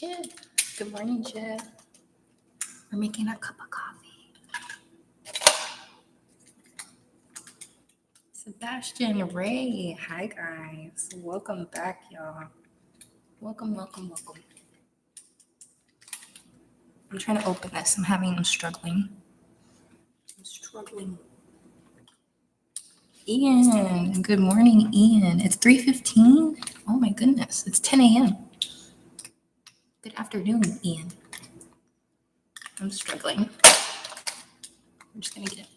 Chip. Good morning, Chip. We're making a cup of coffee. Sebastian Ray. Hi, guys. Welcome back, y'all. Welcome. I'm trying to open this. I'm struggling. Ian. Good morning, Ian. It's 3:15. Oh, my goodness. It's 10 a.m. Good afternoon, Ian. I'm struggling. I'm just going to get it.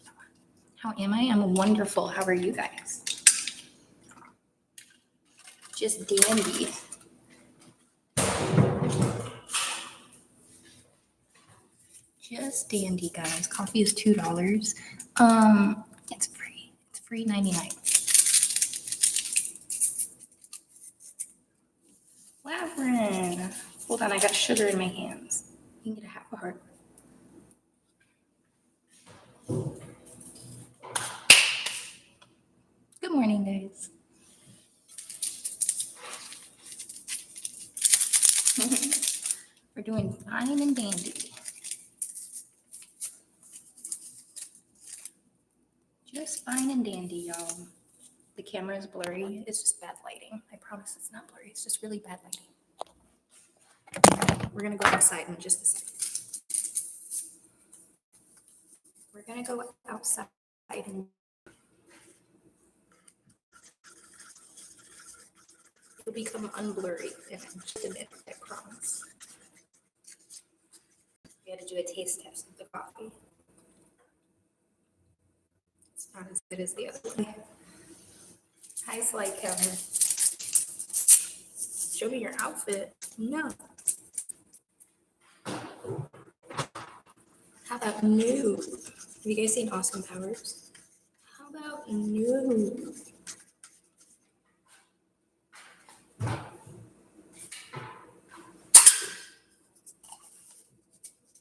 How am I? I'm wonderful. How are you guys? Just dandy. Just dandy, guys. Coffee is $2. It's free. It's free 99. Lavrin. Hold on, I got sugar in my hands. You can get a half a heart. Good morning, guys. We're doing fine and dandy. Just fine and dandy, y'all. The camera is blurry. It's just bad lighting. I promise it's not blurry. It's just really bad lighting. We're going to go outside in just a second. We're going to go outside and it'll become unblurry in just a minute, I promise. We had to do a taste test of the coffee. It's not as good as the other one. Hi, Sly Kevin. Show me your outfit. No. How about new? Have you guys seen Austin Powers? How about new?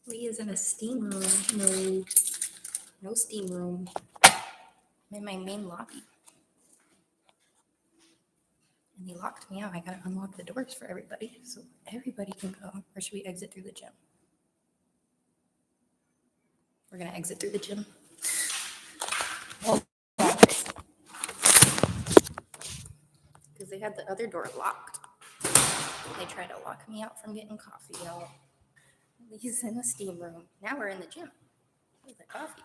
Lee is in a steam room. No steam room. I'm in my main lobby. And they locked me out. I gotta unlock the doors for everybody so everybody can go. Or should we exit through the gym? We're gonna exit through the gym. Because they had the other door locked. They tried to lock me out from getting coffee, y'all. He's in the steam room. Now we're in the gym with the coffee.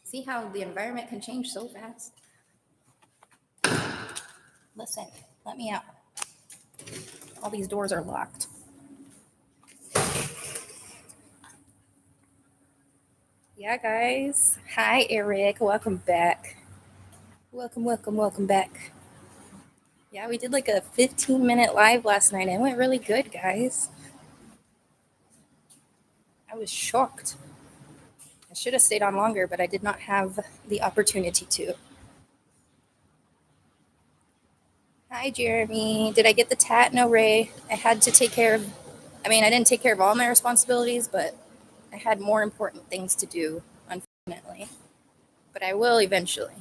See how the environment can change so fast? Listen, let me out. All these doors are locked. Yeah, guys. Hi, Eric. Welcome back. Welcome back. Yeah, we did like a 15-minute live last night. It went really good, guys. I was shocked. I should have stayed on longer, but I did not have the opportunity to. Hi, Jeremy. Did I get the tat? No, Ray. I had to take care of, I didn't take care of all my responsibilities, but I had more important things to do, unfortunately. But I will eventually.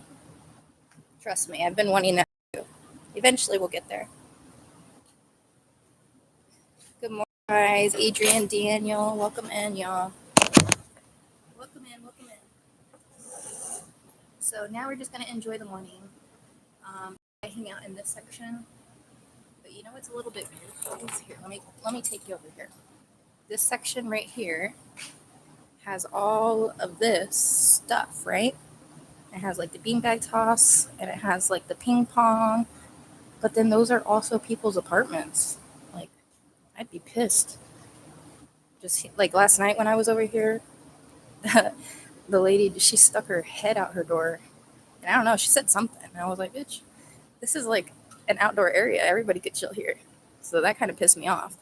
Trust me, I've been wanting that too. Eventually we'll get there. Good morning, guys. Adrian, Daniel, welcome in, y'all. Welcome in. So now we're just going to enjoy the morning. I hang out in this section. But you know what's a little bit weird? Here, let me take you over here. This section right here has all of this stuff, right? It has like the beanbag toss, and it has like the ping pong. But then those are also people's apartments. Like, I'd be pissed. Just like last night when I was over here, the lady, she stuck her head out her door. And I don't know, she said something. And I was like, bitch, this is like an outdoor area. Everybody could chill here. So that kind of pissed me off.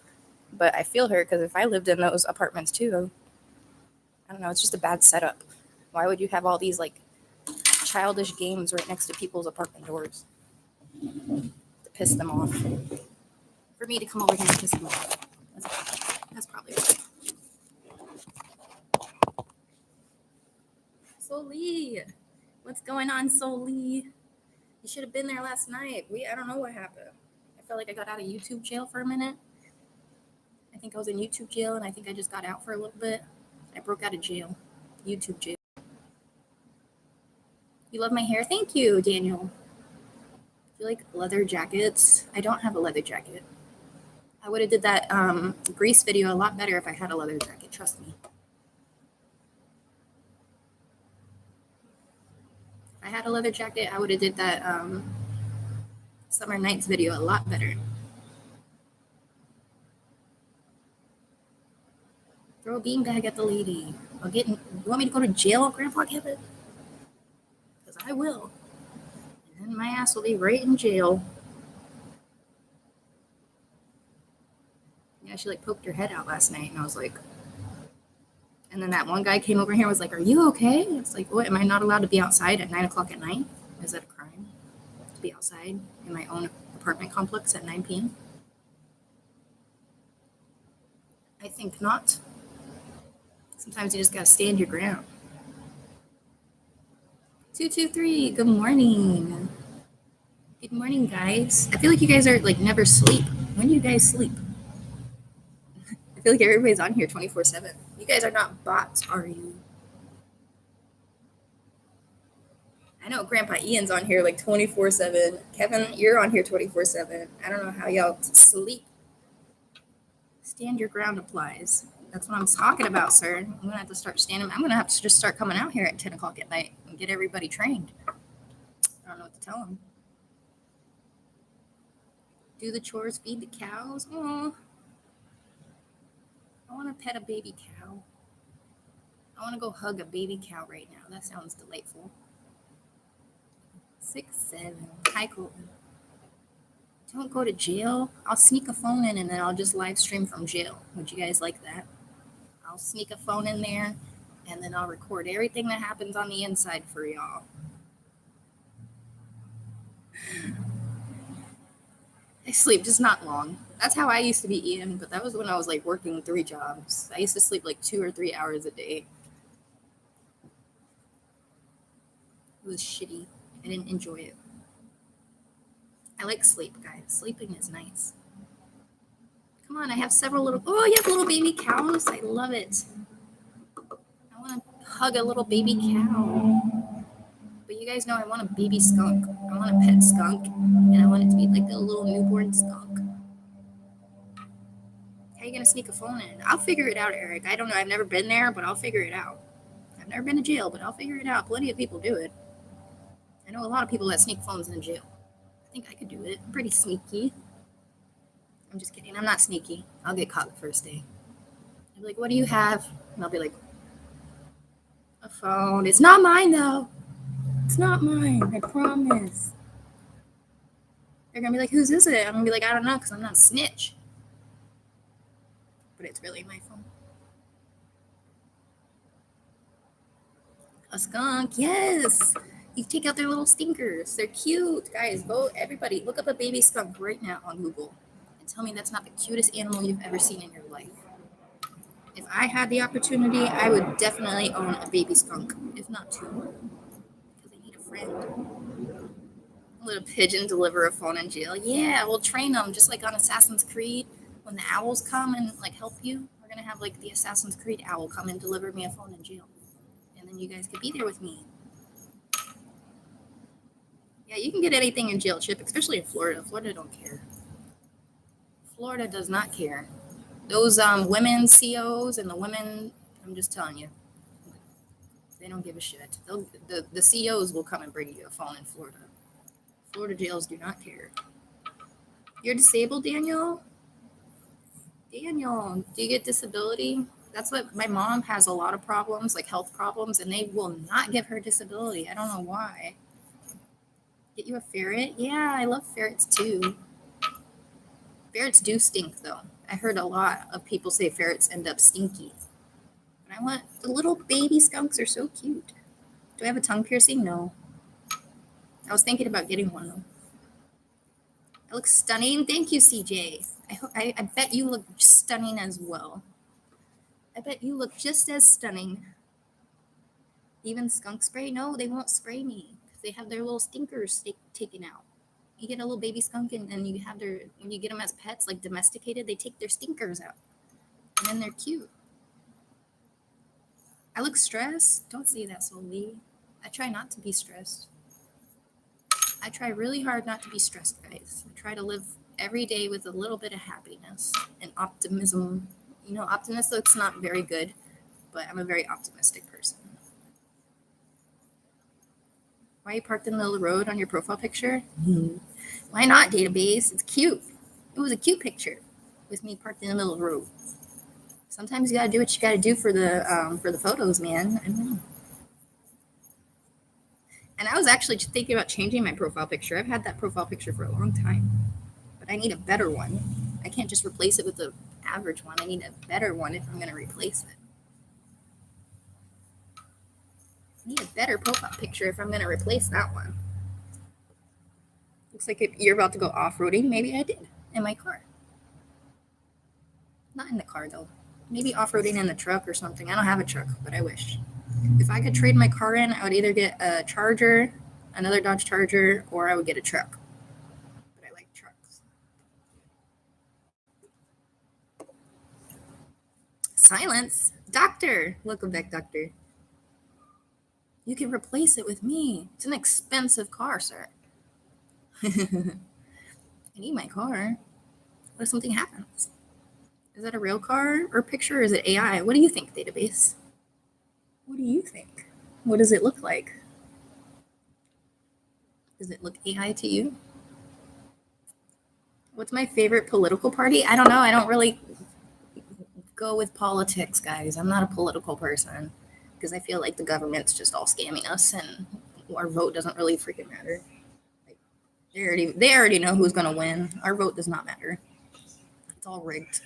But I feel her because if I lived in those apartments too, I don't know, it's just a bad setup. Why would you have all these like childish games right next to people's apartment doors to piss them off? For me to come over here and piss them off. That's probably right. Soli, what's going on, Soli? You should have been there last night. I don't know what happened. I I felt like I got out of YouTube jail for a minute. I think I was in YouTube jail, and I think I just got out for a little bit. I broke out of jail. YouTube jail. You love my hair? Thank you, Daniel. You like leather jackets? I don't have a leather jacket. I would have did that Grease video a lot better if I had a leather jacket. Trust me. If I had a leather jacket, I would have did that Summer Nights video a lot better. Throw a beanbag at the lady. You want me to go to jail, Grandpa Kevin? Because I will. And then my ass will be right in jail. Yeah, she like poked her head out last night, and I was like, and then that one guy came over here and was like, "Are you okay?" It's like, what? Am I not allowed to be outside at 9 o'clock at night? Is that a crime to be outside in my own apartment complex at 9 p.m.? I think not. Sometimes you just gotta stand your ground. 223, good morning. Good morning, guys. I feel like you guys are like never sleep. When do you guys sleep? I feel like everybody's on here 24/7. You guys are not bots, are you? I know Grandpa Ian's on here like 24/7. Kevin, you're on here 24/7. I don't know how y'all sleep. Stand your ground applies. That's what I'm talking about, sir. I'm gonna have to start standing. I'm gonna have to just start coming out here at 10 o'clock at night and get everybody trained. I don't know what to tell them. Do the chores, feed the cows. Oh, I want to pet a baby cow. I want to go hug a baby cow right now. That sounds delightful. 6-7. Hi, Colton. Don't go to jail. I'll sneak a phone in and then I'll just live stream from jail. Would you guys like that? I'll sneak a phone in there and then I'll record everything that happens on the inside for y'all. I sleep just not long. That's how I used to be, Ian, but that was when I was like working 3 jobs. I used to sleep like 2 or 3 hours a day. It was shitty. I didn't enjoy it. I like sleep, guys. Sleeping is nice. Come on, I have several little... Oh, you have little baby cows? I love it. I want to hug a little baby cow. But you guys know I want a baby skunk. I want a pet skunk, and I want it to be like a little newborn skunk. How are you going to sneak a phone in? I'll figure it out, Eric. I don't know. I've never been there, but I'll figure it out. I've never been to jail, but I'll figure it out. Plenty of people do it. I know a lot of people that sneak phones in jail. I think I could do it. I'm pretty sneaky. I'm just kidding. I'm not sneaky. I'll get caught the first day. They'll be like, what do you have? And I'll be like, a phone. It's not mine, though. It's not mine. I promise. They're going to be like, whose is it? I'm going to be like, I don't know, because I'm not a snitch. But it's really my phone. A skunk. Yes. You take out their little stinkers. They're cute. Guys, go, everybody, look up a baby skunk right now on Google. And tell me that's not the cutest animal you've ever seen in your life. If I had the opportunity, I would definitely own a baby skunk, if not 2. Because I need a friend. A little pigeon deliver a phone in jail. Yeah, we'll train them just like on Assassin's Creed. When the owls come and like help you, we're going to have like the Assassin's Creed owl come and deliver me a phone in jail. And then you guys could be there with me. Yeah, you can get anything in jail, Chip, especially in Florida. Florida don't care. Florida does not care. Those women COs and the women, I'm just telling you, they don't give a shit. The COs will come and bring you a phone in Florida. Florida jails do not care. You're disabled, Daniel? Daniel, do you get disability? That's what my mom has, a lot of problems, like health problems, and they will not give her disability. I don't know why. Get you a ferret? Yeah, I love ferrets too. Ferrets do stink though. I heard a lot of people say ferrets end up stinky. But I want the little baby skunks are so cute. Do I have a tongue piercing? No. I was thinking about getting one though. I look stunning. Thank you, CJ. I bet you look stunning as well. I bet you look just as stunning. Even skunk spray? No, they won't spray me. They have their little stinkers taken out. You get a little baby skunk and you have when you get them as pets, like domesticated, they take their stinkers out. And then they're cute. I look stressed. Don't say that, Solly. I try not to be stressed. I try really hard not to be stressed, guys. I try to live every day with a little bit of happiness and optimism. Optimism looks not very good, but I'm a very optimistic person. Why are you parked in the middle of the road on your profile picture? Why not, database? It's cute. It was a cute picture with me parked in the middle of the road. Sometimes you gotta do what you gotta do for the photos, man. I know. And I was actually thinking about changing my profile picture. I've had that profile picture for a long time, but I need a better one. I can't just replace it with the average one. I need a better one if I'm gonna replace it. I need a better profile picture if I'm gonna replace that one. Looks like you're about to go off-roading. Maybe I did in my car. Not in the car though. Maybe off-roading in the truck or something. I don't have a truck, but I wish. If I could trade my car in, I would either get a Charger, another Dodge Charger, or I would get a truck. But I like trucks. Silence? Doctor! Welcome back, Doctor. You can replace it with me. It's an expensive car, sir. I need my car. What if something happens? Is that a real car or picture, or is it AI? What do you think, database? What do you think? What does it look like? Does it look AI to you? What's my favorite political party? I don't know. I don't really go with politics, guys. I'm not a political person because I feel like the government's just all scamming us and our vote doesn't really freaking matter. Like, they already know who's going to win. Our vote does not matter. It's all rigged.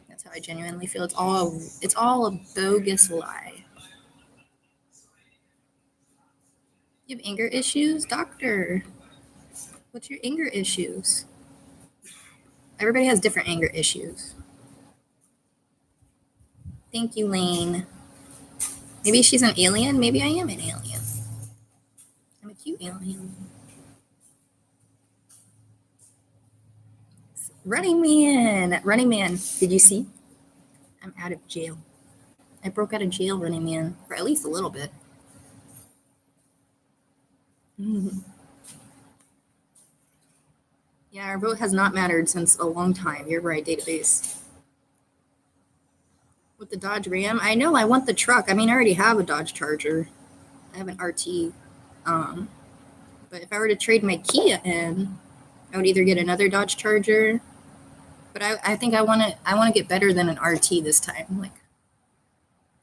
That's how I genuinely feel. It's all a bogus lie. You have anger issues? Doctor, what's your anger issues? Everybody has different anger issues. Thank you, Lane. Maybe she's an alien. Maybe I am an alien. I'm a cute alien. Running Man. Did you see? I'm out of jail. I broke out of jail, Running Man, for at least a little bit. Yeah, our vote has not mattered since a long time. You're right, database. With the Dodge Ram, I know I want the truck. I mean, I already have a Dodge Charger. I have an RT. But if I were to trade my Kia in, I would either get another Dodge Charger. But I think I want to get better than an RT this time. Like,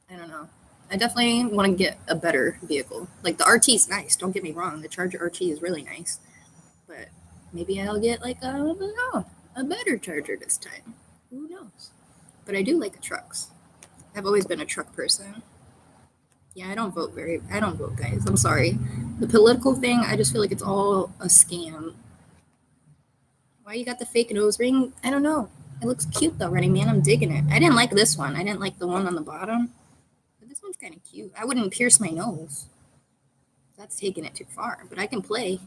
I don't know. I definitely want to get a better vehicle. Like, the RT is nice. Don't get me wrong. The Charger RT is really nice. But maybe I'll get like a better Charger this time. Who knows? But I do like the trucks. I've always been a truck person. Yeah, I don't vote, guys. I'm sorry. The political thing, I just feel like it's all a scam. Why you got the fake nose ring? I don't know. It looks cute though, Running Man. I'm digging it. I didn't like this one. I didn't like the one on the bottom. But this one's kind of cute. I wouldn't pierce my nose. That's taking it too far. But I can play.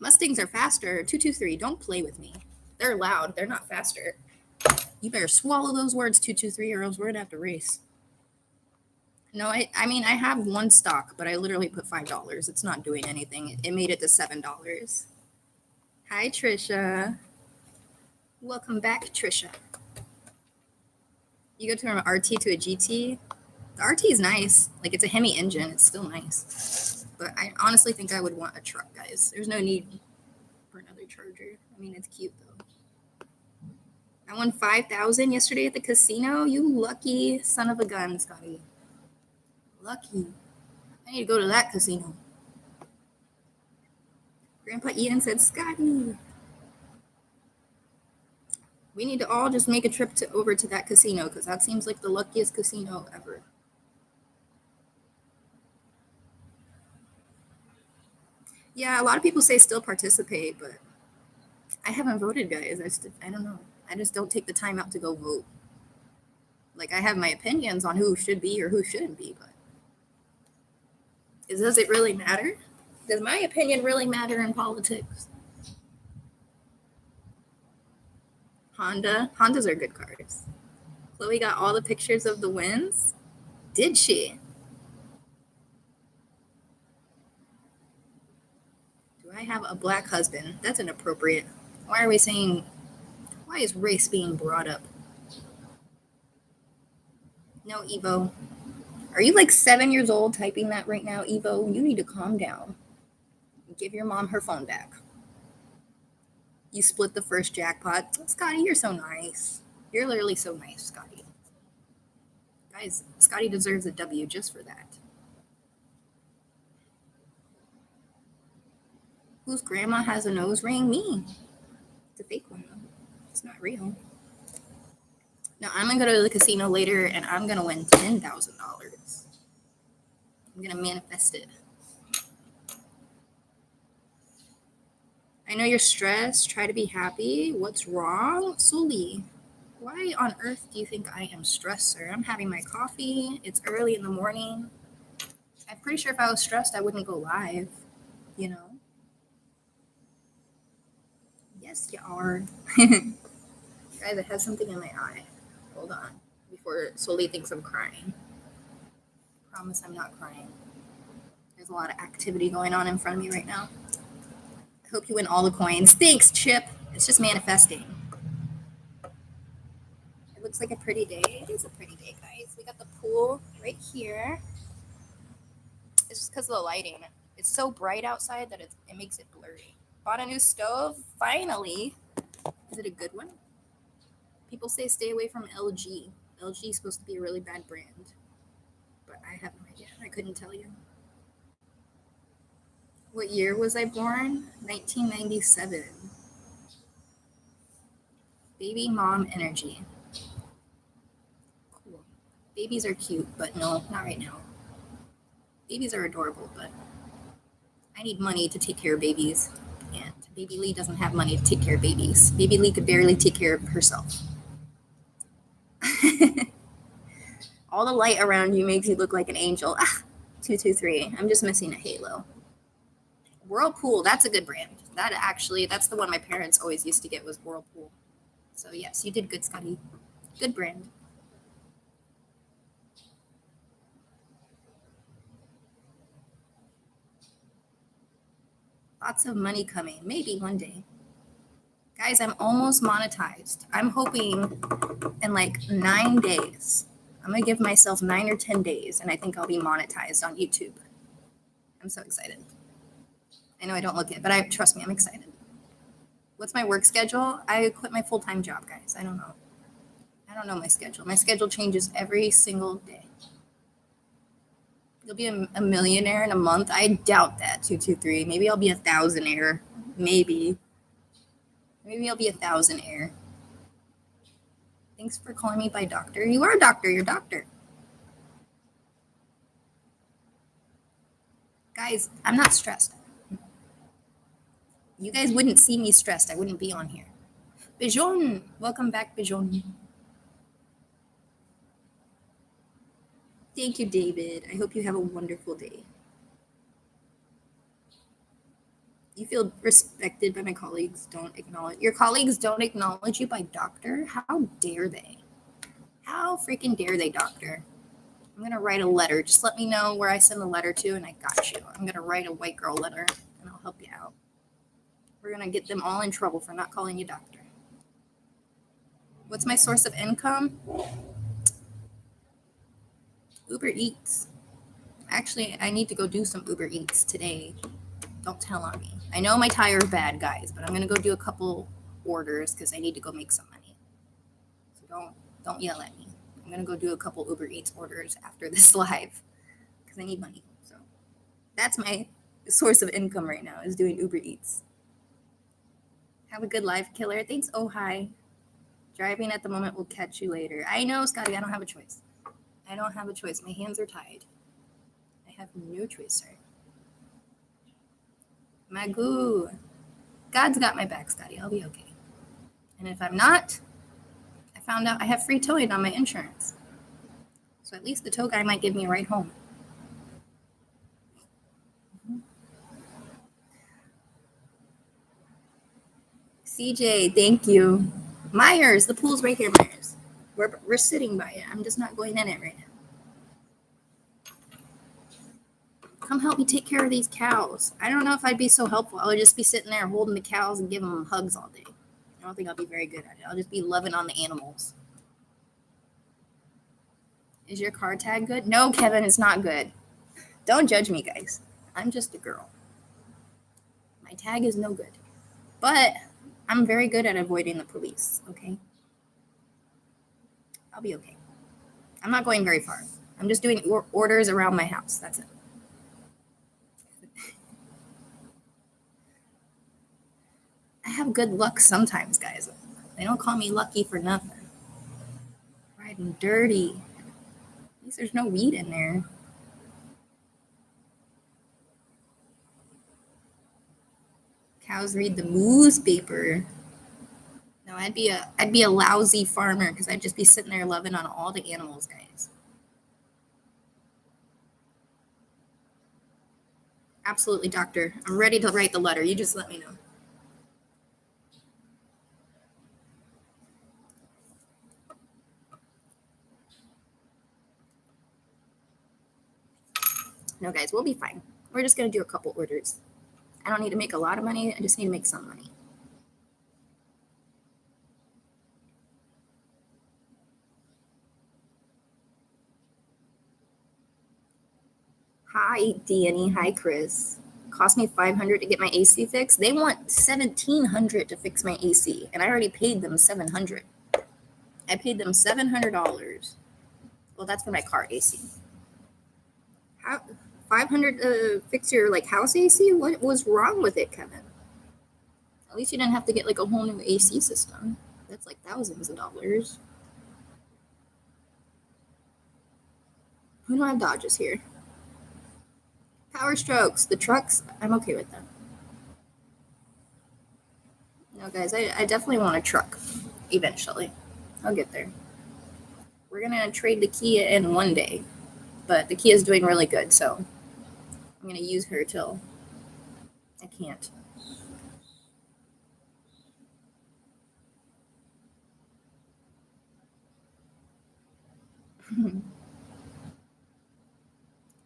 Mustangs are faster. 223. Don't play with me. They're loud. They're not faster. You better swallow those words, 223, or else we're gonna have to race. No, I mean, I have one stock, but I literally put $5. It's not doing anything. It made it to $7. Hi, Trisha. Welcome back, Trisha. You go from an RT to a GT. The RT is nice. Like, it's a Hemi engine. It's still nice. But I honestly think I would want a truck, guys. There's no need for another Charger. I mean, it's cute, though. I won $5,000 yesterday at the casino. You lucky son of a gun, Scotty. Lucky. I need to go to that casino. Grandpa Ian said, Scotty. We need to all just make a trip over to that casino because that seems like the luckiest casino ever. Yeah, a lot of people say still participate, but I haven't voted, guys. I don't know. I just don't take the time out to go vote. Like, I have my opinions on who should be or who shouldn't be, but does it really matter? Does my opinion really matter in politics? Hondas are good cars. Chloe got all the pictures of the wins. Did she? Do I have a black husband? That's inappropriate. Why is race being brought up? No, Evo. Are you like 7 years old typing that right now, Evo? You need to calm down. Give your mom her phone back. You split the first jackpot. Scotty, you're so nice. You're literally so nice, Scotty. Guys, Scotty deserves a W just for that. Whose grandma has a nose ring? Me. It's a fake one, though. It's not real. Now, I'm going to go to the casino later, and I'm going to win $10,000. I'm going to manifest it. I know you're stressed. Try to be happy. What's wrong? Sully, why on earth do you think I am stressed, sir? I'm having my coffee. It's early in the morning. I'm pretty sure if I was stressed, I wouldn't go live, you know? Yes, you are. Guys, I have something in my eye. Hold on. Before Sully thinks I'm crying. Promise I'm not crying. There's a lot of activity going on in front of me right now. I hope you win all the coins. Thanks, Chip. It's just manifesting. It looks like a pretty day. It is a pretty day, guys. We got the pool right here. It's just because of the lighting. It's so bright outside that it makes it blurry. Bought a new stove, finally. Is it a good one? People say stay away from LG. LG is supposed to be a really bad brand. But I have no idea. I couldn't tell you. What year was I born? 1997. Baby mom energy. Cool. Babies are cute, but no, not right now. Babies are adorable, but I need money to take care of babies. And Baby Lee doesn't have money to take care of babies. Baby Lee could barely take care of herself. All the light around you makes you look like an angel. 223. I'm just missing a halo. Whirlpool, that's a good brand. That's the one my parents always used to get was Whirlpool. So yes, you did good, Scotty. Good brand. Lots of money coming. Maybe one day. Guys, I'm almost monetized. I'm hoping in like 9 days. I'm going to give myself 9 or 10 days, and I think I'll be monetized on YouTube. I'm so excited. I know I don't look it, but trust me, I'm excited. What's my work schedule? I quit my full-time job, guys. I don't know. I don't know my schedule. My schedule changes every single day. You'll be a millionaire in a month? I doubt that, 223. Maybe I'll be a thousandaire. Maybe I'll be a thousandaire. Thanks for calling me by doctor. You are a doctor. You're a doctor. Guys, I'm not stressed. You guys wouldn't see me stressed. I wouldn't be on here. Bijon. Welcome back, Bijon. Thank you, David. I hope you have a wonderful day. You feel respected by my colleagues. Your colleagues don't acknowledge you by doctor? How dare they? How freaking dare they, doctor? I'm going to write a letter. Just let me know where I send the letter to, and I got you. I'm going to write a white girl letter, and I'll help you out. We're going to get them all in trouble for not calling you doctor. What's my source of income? Uber Eats. Actually, I need to go do some Uber Eats today. Don't tell on me. I know my tire is bad, guys, but I'm going to go do a couple orders because I need to go make some money. So don't yell at me. I'm going to go do a couple Uber Eats orders after this live because I need money. So that's my source of income right now is doing Uber Eats. Have a good life, killer. Thanks, oh hi. Driving at the moment will catch you later. I know, Scotty, I don't have a choice. My hands are tied. I have no choice, sir. Magoo. God's got my back, Scotty. I'll be okay. And if I'm not, I found out I have free towing on my insurance. So at least the tow guy might give me a ride home. CJ, thank you. Myers, the pool's right here, Myers. We're sitting by it. I'm just not going in it right now. Come help me take care of these cows. I don't know if I'd be so helpful. I would just be sitting there holding the cows and giving them hugs all day. I don't think I'll be very good at it. I'll just be loving on the animals. Is your car tag good? No, Kevin, it's not good. Don't judge me, guys. I'm just a girl. My tag is no good. But I'm very good at avoiding the police, okay? I'll be okay. I'm not going very far. I'm just doing orders around my house. That's it. I have good luck sometimes, guys. They don't call me lucky for nothing. Riding dirty. At least there's no weed in there. Cows read the newspaper. No, I'd be a lousy farmer because I'd just be sitting there loving on all the animals, guys. Absolutely, doctor. I'm ready to write the letter. You just let me know. No, guys, we'll be fine. We're just going to do a couple orders. I don't need to make a lot of money. I just need to make some money. Hi, Danny. Hi, Chris. Cost me $500 to get my AC fixed. They want $1,700 to fix my AC, and I already paid them $700. I paid them $700. Well, that's for my car AC. How $500 to fix your house AC? What was wrong with it, Kevin? At least you didn't have to get a whole new AC system. That's like thousands of dollars. We don't have Dodges here. Power Strokes, the trucks, I'm okay with them. No, guys, I definitely want a truck eventually. I'll get there. We're going to trade the Kia in one day, but the Kia is doing really good, so I'm going to use her till I can't.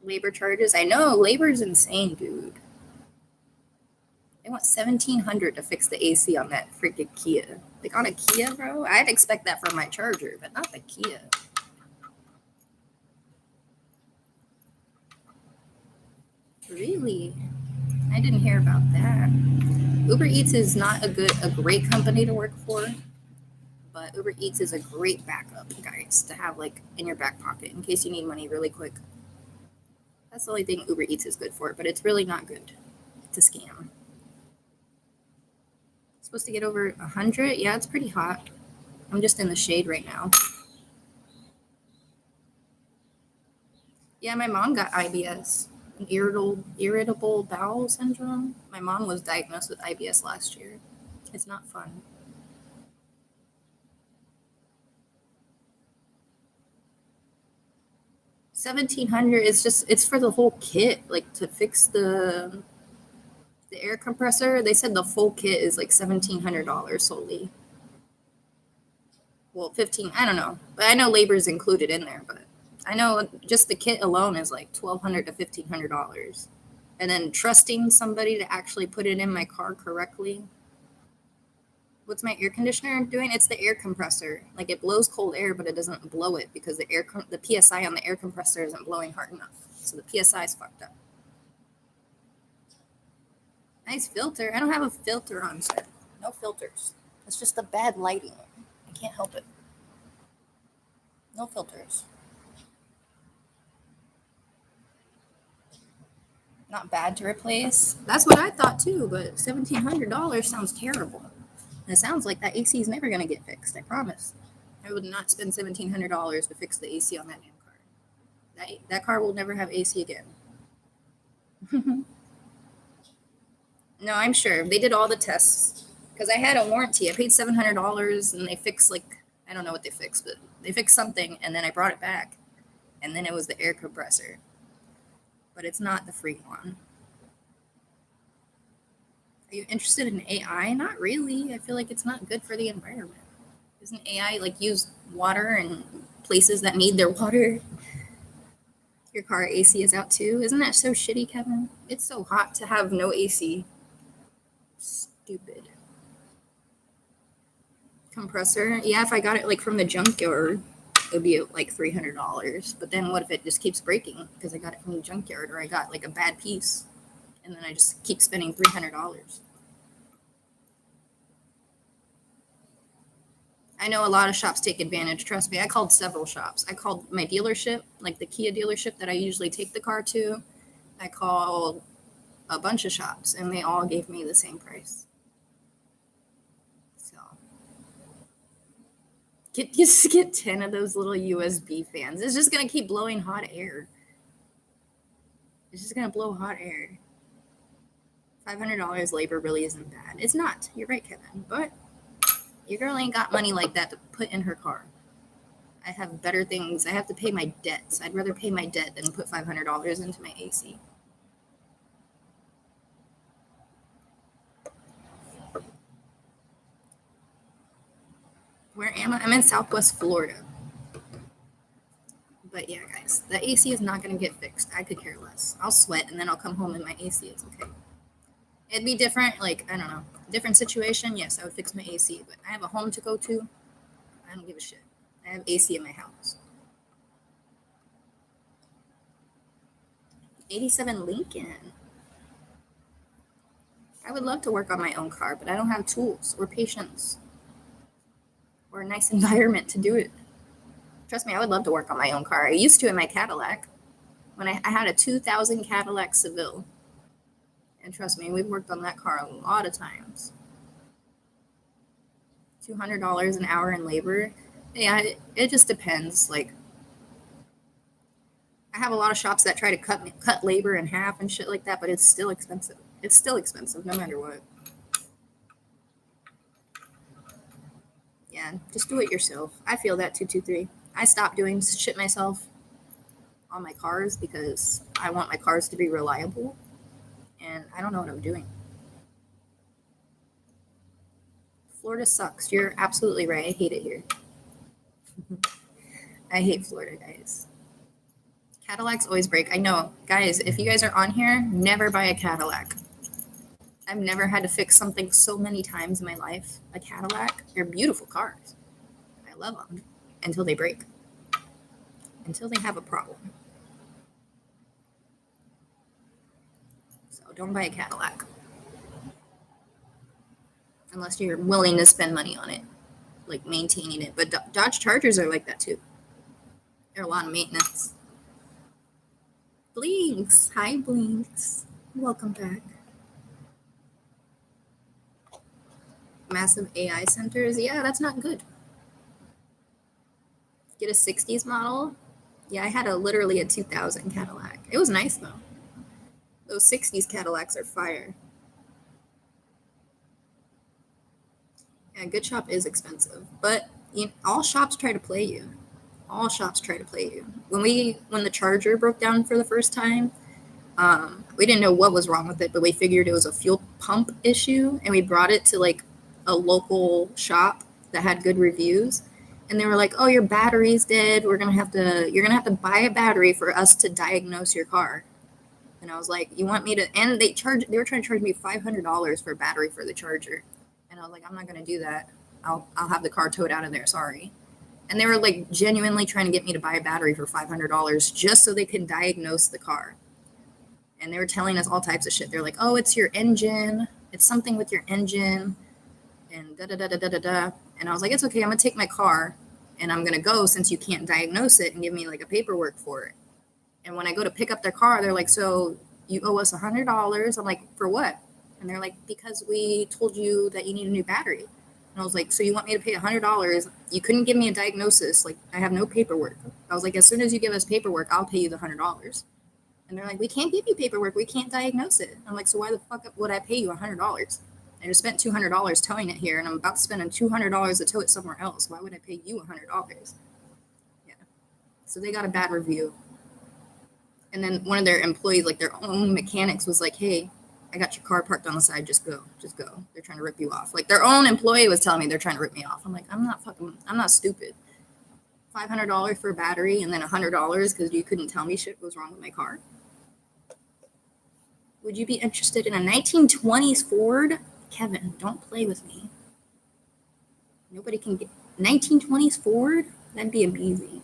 Labor charges. I know, labor's insane, dude. They want $1,700 to fix the AC on that freaking Kia. On a Kia, bro? I'd expect that from my Charger, but not the Kia. Really? I didn't hear about that. Uber Eats is not a great company to work for, but Uber Eats is a great backup, guys, to have in your back pocket in case you need money really quick. That's the only thing Uber Eats is good for, but it's really not good. It's a scam. It's supposed to get over 100. Yeah, it's pretty hot. I'm just in the shade right now. Yeah, my mom got IBS, irritable bowel syndrome. My mom was diagnosed with IBS last year. It's not fun. $1,700 is it's for the whole kit, to fix the air compressor. They said the full kit is $1,700 solely. Well, 15, I don't know, but I know labor is included in there. But I know just the kit alone is $1,200 to $1,500, and then trusting somebody to actually put it in my car correctly. What's my air conditioner doing? It's the air compressor. It blows cold air, but it doesn't blow it because the PSI on the air compressor isn't blowing hard enough. So the PSI is fucked up. Nice filter. I don't have a filter on, sir. No filters. It's just the bad lighting. I can't help it. No filters. Not bad to replace. That's what I thought too, but $1,700 sounds terrible. It sounds like that AC is never going to get fixed. I promise. I would not spend $1,700 to fix the AC on that damn car. That car will never have AC again. No, I'm sure they did all the tests because I had a warranty. I paid $700 and they fixed I don't know what they fixed, but they fixed something, and then I brought it back, and then it was the air compressor. But it's not the free one. Are you interested in AI? Not really. I feel like it's not good for the environment. Doesn't AI like use water in places that need their water? Your car AC is out too. Isn't that so shitty, Kevin? It's so hot to have no AC. Stupid. Compressor. Yeah, if I got it like from the junkyard, it would be like $300. But then what if it just keeps breaking because I got it from the junkyard, or I got like a bad piece, and then I just keep spending $300? I know a lot of shops take advantage. Trust me, I called several shops. I called my dealership, like the Kia dealership that I usually take the car to. I called a bunch of shops, and they all gave me the same price. So get 10 of those little USB fans. It's just gonna keep blowing hot air. It's just gonna blow hot air. $500 labor really isn't bad. It's not. You're right, Kevin. But your girl ain't got money like that to put in her car. I have better things. I have to pay my debts. I'd rather pay my debt than put $500 into my AC. Where am I? I'm in Southwest Florida. But yeah, guys, the AC is not going to get fixed. I could care less. I'll sweat and then I'll come home and my AC is okay. It'd be different, like, I don't know, different situation. Yes, I would fix my AC, but I have a home to go to. I don't give a shit. I have AC in my house. 87 Lincoln. I would love to work on my own car, but I don't have tools or patience or a nice environment to do it. Trust me, I would love to work on my own car. I used to in my Cadillac when I had a 2000 Cadillac Seville. And trust me, we've worked on that car a lot of times. $200 an hour in labor. Yeah, it just depends. Like, I have a lot of shops that try to cut labor in half and shit like that, but it's still expensive. It's still expensive no matter what. Yeah, just do it yourself. I feel that 223. I stopped doing shit myself on my cars because I want my cars to be reliable, and I don't know what I'm doing. Florida sucks. You're absolutely right. I hate it here. I hate Florida, guys. Cadillacs always break. I know. Guys, if you guys are on here, never buy a Cadillac. I've never had to fix something so many times in my life. A Cadillac, they're beautiful cars. I love them until they break, until they have a problem. So don't buy a Cadillac unless you're willing to spend money on it, like maintaining it. But Dodge Chargers are like that too. They're a lot of maintenance. Blinks. Hi, Blinks. Welcome back. Massive AI centers. Yeah, that's not good. Get a 60s model. Yeah, I had literally a 2000 Cadillac. It was nice though. Those 60s Cadillacs are fire. Yeah, good shop is expensive, but all shops try to play you. All shops try to play you. When the Charger broke down for the first time, we didn't know what was wrong with it, but we figured it was a fuel pump issue, and we brought it to like a local shop that had good reviews, and they were like, "Oh, your battery's dead. You're gonna have to buy a battery for us to diagnose your car." And I was like, "You want me to?" And they were trying to charge me $500 for a battery for the Charger, and I was like, "I'm not gonna do that. I'll have the car towed out of there. Sorry." And they were like genuinely trying to get me to buy a battery for $500 just so they can diagnose the car. And they were telling us all types of shit. They're like, "Oh, it's your engine. It's something with your engine." And da da da da da da da. And I was like, "It's okay. I'm gonna take my car, and I'm gonna go since you can't diagnose it and give me like a paperwork for it." And when I go to pick up their car, they're like, "So you owe us $100." I'm like, "For what?" And they're like, "Because we told you that you need a new battery." And I was like, "So you want me to pay $100? You couldn't give me a diagnosis. Like, I have no paperwork." I was like, "As soon as you give us paperwork, I'll pay you the $100." And they're like, "We can't give you paperwork. We can't diagnose it." I'm like, "So why the fuck would I pay you $100? I just spent $200 towing it here, and I'm about to spend $200 to tow it somewhere else. Why would I pay you $100? Yeah. So they got a bad review. And then one of their employees, like their own mechanics, was like, "Hey, I got your car parked on the side. Just go. They're trying to rip you off. Like their own employee was telling me they're trying to rip me off. I'm like, I'm not stupid. $500 for a battery and then $100 because you couldn't tell me shit was wrong with my car. Would you be interested in a 1920s Ford? Kevin, don't play with me. Nobody can get 1920s Ford? That'd be amazing.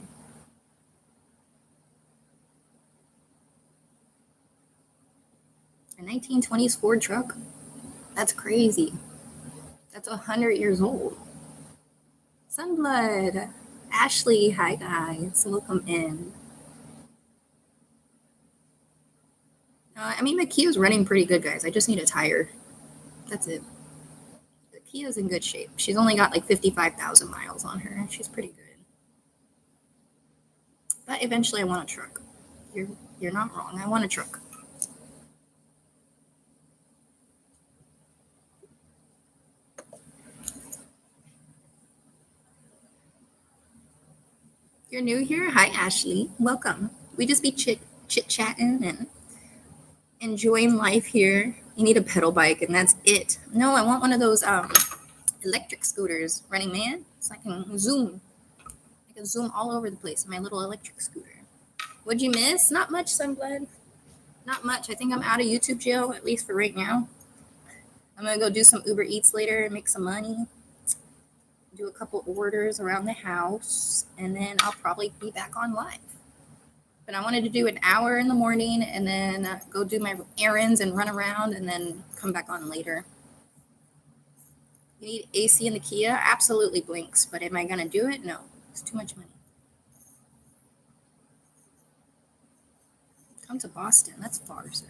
A 1920s Ford truck? That's crazy. That's 100 years old. Sunblood. Ashley, hi guys. Welcome in. I mean, the Kia's running pretty good, guys. I just need a tire. That's it. The Kia's in good shape. She's only got like 55,000 miles on her. She's pretty good. But eventually I want a truck. You're not wrong. I want a truck. You're new here? Hi, Ashley. Welcome. We just be chit-chatting and enjoying life here. You need a pedal bike, and that's it. No, I want one of those electric scooters, Running Man, so I can zoom. I can zoom all over the place in my little electric scooter. What'd you miss? Not much, Sunblood. Not much. I think I'm out of YouTube jail, at least for right now. I'm going to go do some Uber Eats later and make some money. Do a couple orders around the house, and then I'll probably be back on live. But I wanted to do an hour in the morning and then go do my errands and run around and then come back on later. You need AC in the Kia? Absolutely blinks, but am I going to do it? No, it's too much money. Come to Boston. That's far, sir.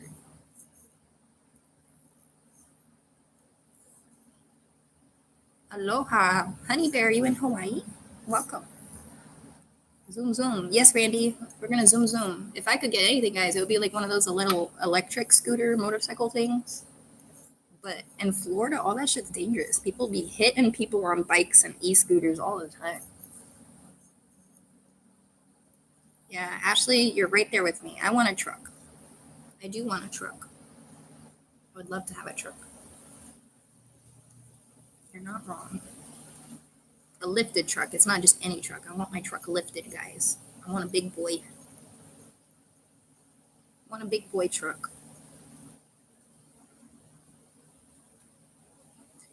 Aloha. Honey Bear, you in Hawaii? Welcome. Zoom, zoom. Yes, Randy, we're going to zoom, zoom. If I could get anything, guys, it would be like one of those little electric scooter motorcycle things. But in Florida, all that shit's dangerous. People be hitting people on bikes and e-scooters all the time. Yeah, Ashley, you're right there with me. I want a truck. I do want a truck. I would love to have a truck. You're not wrong. A lifted truck. It's not just any truck. I want my truck lifted, guys. I want a big boy. I want a big boy truck.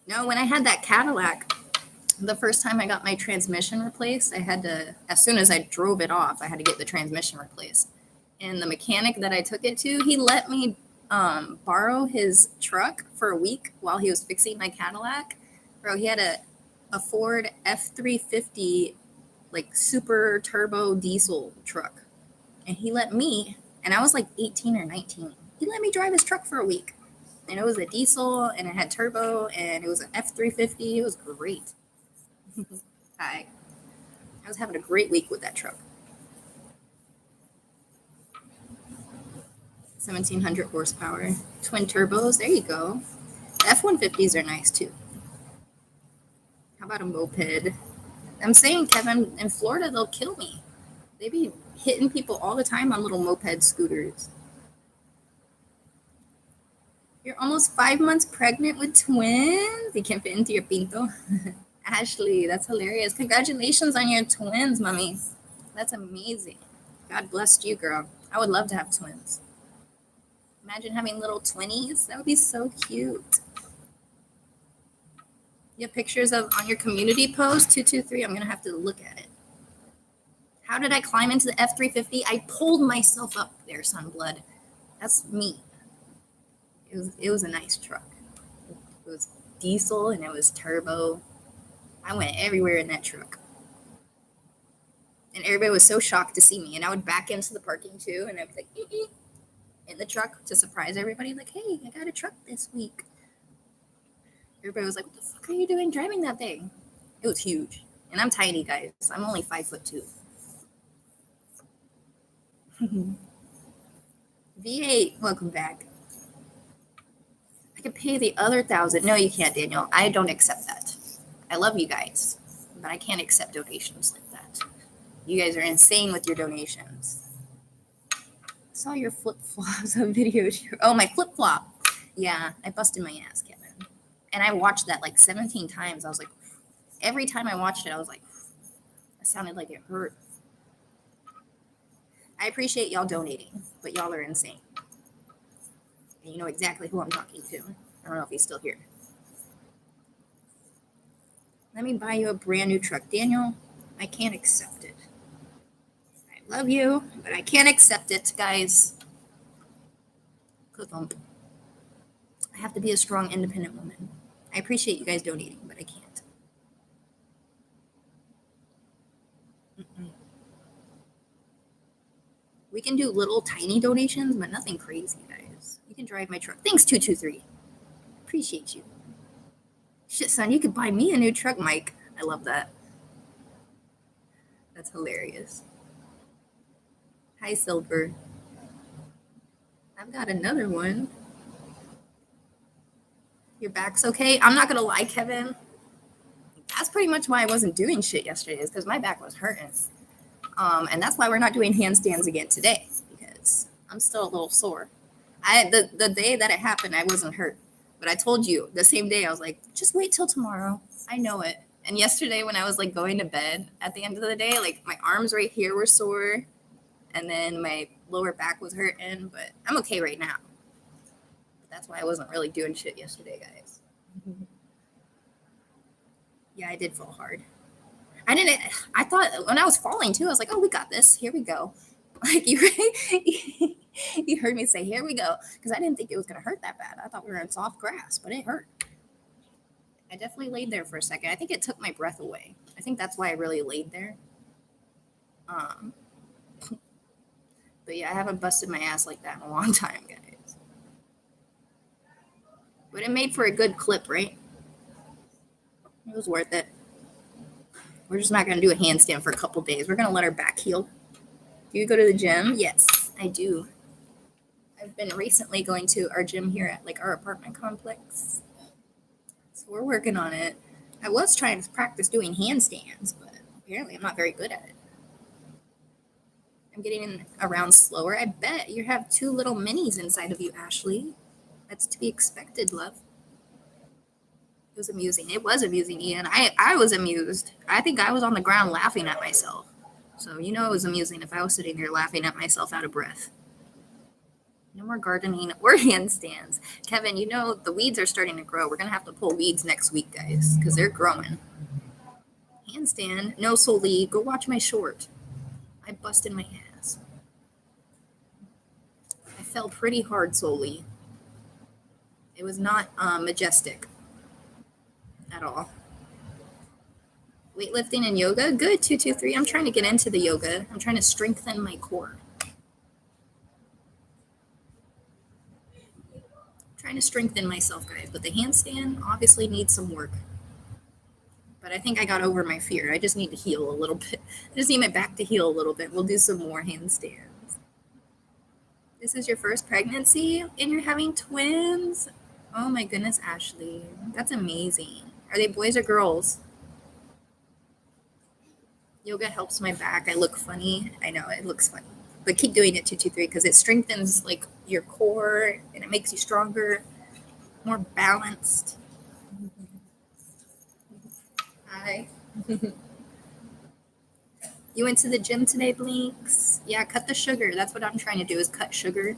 No, when I had that Cadillac, the first time I got my transmission replaced, I had to, as soon as I drove it off, I had to get the transmission replaced. And the mechanic that I took it to, he let me borrow his truck for a week while he was fixing my Cadillac. Bro, he had a Ford F-350, like super turbo diesel truck. And he let me, and I was like 18 or 19, he let me drive his truck for a week. And it was a diesel, and it had turbo, and it was an F-350. It was great. Hi. I was having a great week with that truck. 1,700 horsepower. Twin turbos. There you go. The F-150s are nice, too. How about a moped? I'm saying, Kevin, in Florida, they'll kill me. They be hitting people all the time on little moped scooters. You're almost 5 months pregnant with twins? You can't fit into your pinto. Ashley, that's hilarious. Congratulations on your twins, mommy. That's amazing. God bless you, girl. I would love to have twins. Imagine having little twinnies. That would be so cute. You have pictures of on your community post, 223. I'm going to have to look at it. How did I climb into the F-350? I pulled myself up there, Sunblood. That's me. It was a nice truck. It was diesel and it was turbo. I went everywhere in that truck. And everybody was so shocked to see me. And I would back into the parking too. And I'd be like, in the truck to surprise everybody. Like, hey, I got a truck this week. Everybody was like, what the fuck are you doing driving that thing? It was huge. And I'm tiny, guys. I'm only 5'2". V8, welcome back. I could pay the other 1,000. No, you can't, Daniel. I don't accept that. I love you guys, but I can't accept donations like that. You guys are insane with your donations. I saw your flip-flops on videos. Oh, my flip-flop. Yeah, I busted my ass, Kevin. And I watched that like 17 times. I was like, every time I watched it, I was like, it sounded like it hurt. I appreciate y'all donating, but y'all are insane. And you know exactly who I'm talking to. I don't know if he's still here. Let me buy you a brand new truck. Daniel, I can't accept it. I love you, but I can't accept it, guys. I have to be a strong, independent woman. I appreciate you guys donating, but I can't. Mm-mm. We can do little tiny donations, but nothing crazy, guys. You can drive my truck. Thanks, 223. Appreciate you. Shit, son, you could buy me a new truck, Mike. I love that. That's hilarious. Hi, Silver. I've got another one. Your back's okay? I'm not gonna lie, Kevin. That's pretty much why I wasn't doing shit yesterday, is because my back was hurting. And that's why we're not doing handstands again today, because I'm still a little sore. The day that it happened, I wasn't hurt. But I told you the same day, I was like, just wait till tomorrow. I know it. And yesterday when I was like going to bed at the end of the day, like my arms right here were sore and then my lower back was hurting, but I'm okay right now. But that's why I wasn't really doing shit yesterday, guys. Yeah, I did fall hard. I thought when I was falling too, I was like, oh, we got this. Here we go. Like you heard me say, here we go. Because I didn't think it was going to hurt that bad. I thought we were in soft grass, but it hurt. I definitely laid there for a second. I think it took my breath away. I think that's why I really laid there. Um, but yeah, I haven't busted my ass like that in a long time, guys. But it made for a good clip, right? It was worth it. We're just not going to do a handstand for a couple days. We're going to let our back heal. Do you go to the gym? Yes, I do. I've been recently going to our gym here at like our apartment complex. So we're working on it. I was trying to practice doing handstands, but apparently I'm not very good at it. I'm getting around slower. I bet you have two little minis inside of you, Ashley. That's to be expected, love. It was amusing. It was amusing, Ian. I was amused. I think I was on the ground laughing at myself. So you know it was amusing if I was sitting there laughing at myself out of breath. No more gardening or handstands. Kevin, you know the weeds are starting to grow. We're going to have to pull weeds next week, guys, because they're growing. Handstand. No, Soli. Go watch my short. I busted my ass. I fell pretty hard, Soli. It was not majestic at all. Weightlifting and yoga? Good, 223. I'm trying to get into the yoga. I'm trying to strengthen my core. Trying to strengthen myself, guys. But the handstand obviously needs some work. But I think I got over my fear. I just need to heal a little bit. I just need my back to heal a little bit. We'll do some more handstands. This is your first pregnancy and you're having twins? Oh my goodness, Ashley. That's amazing. Are they boys or girls? Yoga helps my back. I look funny. I know it looks funny. But keep doing it 223 because it strengthens like your core and it makes you stronger, more balanced. Hi. You went to the gym today, Blinks? Yeah, cut the sugar. That's what I'm trying to do is cut sugar.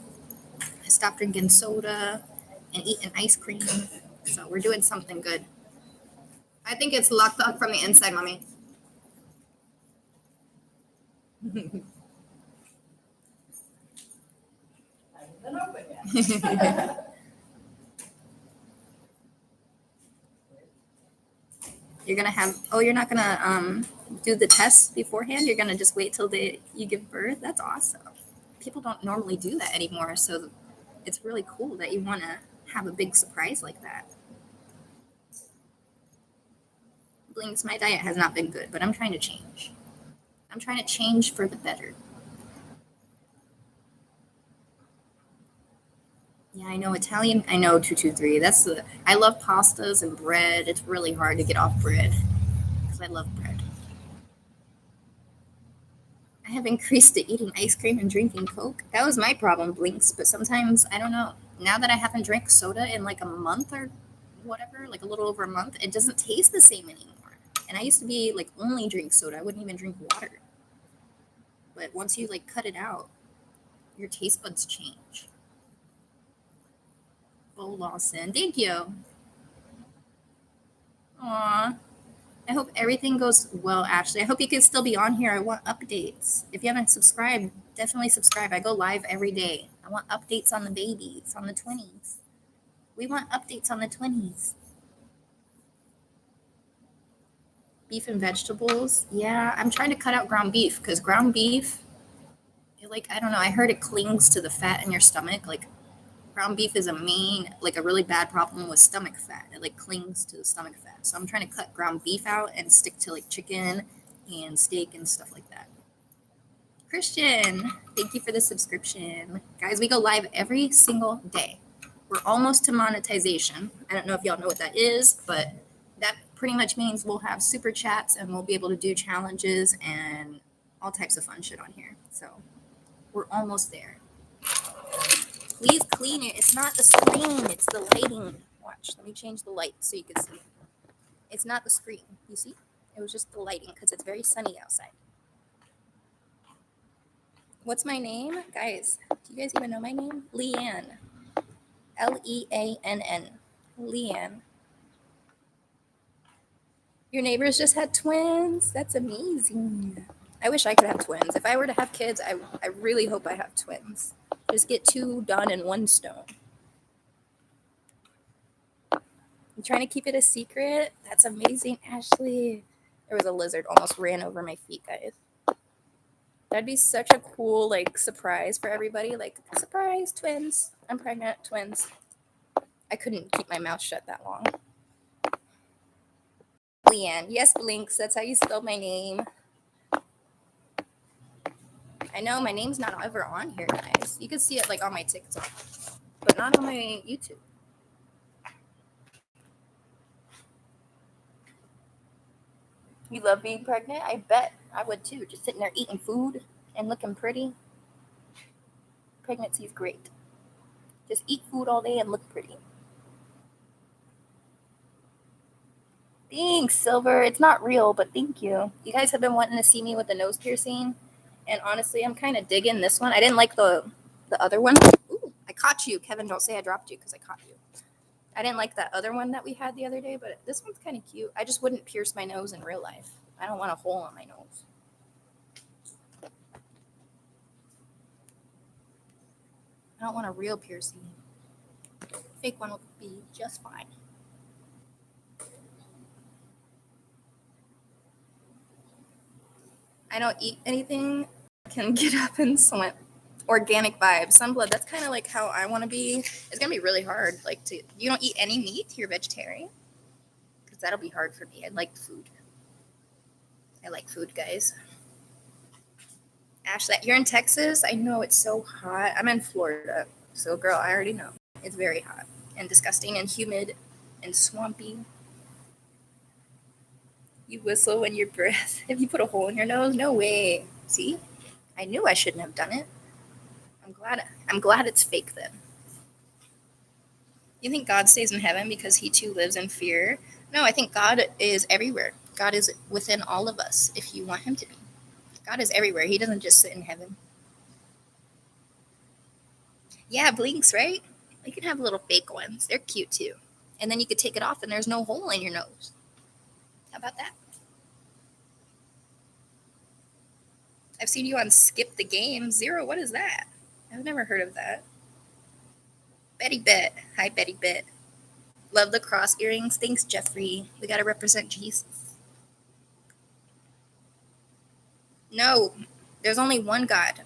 Stop drinking soda and eating ice cream. So we're doing something good. I think it's locked up from the inside, mommy. You're gonna have you're not gonna do the test beforehand, you're gonna just wait till you give birth. That's awesome. People don't normally do that anymore, so it's really cool that you want to have a big surprise like that. Blinks, my diet has not been good, but I'm trying to change. I'm trying to change for the better. Yeah, I know Italian. I know 223. I love pastas and bread. It's really hard to get off bread because I love bread. I have increased to eating ice cream and drinking Coke. That was my problem, Blinks, but sometimes I don't know. now that I haven't drank soda in like a month or whatever, like a little over a month, it doesn't taste the same anymore. And I used to be like only drink soda. I wouldn't even drink water. But once you like cut it out, your taste buds change. Bo Lawson, thank you. Aw. I hope everything goes well, Ashley. I hope you can still be on here. I want updates. If you haven't subscribed, definitely subscribe. I go live every day. I want updates on the babies, on the 20s. We want updates on the 20s. Beef and vegetables. Yeah, I'm trying to cut out ground beef because ground beef, like, I don't know, I heard it clings to the fat in your stomach. Like, ground beef is a really bad problem with stomach fat. It like clings to the stomach fat. So I'm trying to cut ground beef out and stick to like chicken and steak and stuff like that. Christian, thank you for the subscription. Guys, we go live every single day. We're almost to monetization. I don't know if y'all know what that is, but that pretty much means we'll have super chats and we'll be able to do challenges and all types of fun shit on here. So we're almost there. Please clean it. It's not the screen, it's the lighting. Watch, let me change the light so you can see. It's not the screen, you see? It was just the lighting because it's very sunny outside. What's my name? Guys, do you guys even know my name? Leanne. Leann. Leanne. Your neighbors just had twins? That's amazing. I wish I could have twins. If I were to have kids, I really hope I have twins. Just get two done in one stone. I'm trying to keep it a secret. That's amazing, Ashley. There was a lizard almost ran over my feet, guys. That'd be such a cool, like, surprise for everybody. Like, surprise, twins. I'm pregnant, twins. I couldn't keep my mouth shut that long. Leanne. Yes, Blinks. That's how you spell my name. I know my name's not ever on here, guys. You can see it, like, on my TikTok, but not on my YouTube. You love being pregnant? I bet I would, too. Just sitting there eating food and looking pretty. Pregnancy is great. Just eat food all day and look pretty. Thanks, Silver. It's not real, but thank you. You guys have been wanting to see me with the nose piercing, and honestly, I'm kind of digging this one. I didn't like the other one. Ooh, I caught you, Kevin. Don't say I dropped you because I caught you. I didn't like that other one that we had the other day, but this one's kind of cute. I just wouldn't pierce my nose in real life. I don't want a hole on my nose. I don't want a real piercing. Fake one will be just fine. I don't eat anything. I can get up and swim. Organic vibes. Sunblood, that's kind of like how I want to be. It's going to be really hard. You don't eat any meat? You're vegetarian? Because that'll be hard for me. I like food. I like food, guys. Ashley, you're in Texas? I know it's so hot. I'm in Florida. So, girl, I already know. It's very hot and disgusting and humid and swampy. You whistle when you breath. If you put a hole in your nose, no way. See? I knew I shouldn't have done it. I'm glad it's fake then. You think God stays in heaven because he too lives in fear? No, I think God is everywhere. God is within all of us if you want him to be. God is everywhere. He doesn't just sit in heaven. Yeah, blinks, right? You can have little fake ones. They're cute too. And then you could take it off and there's no hole in your nose. How about that? I've seen you on Skip the Game. Zero, what is that? I've never heard of that. Betty Bet. Hi, Betty Bet. Love the cross earrings. Thanks, Jeffrey. We got to represent Jesus. No, there's only one God,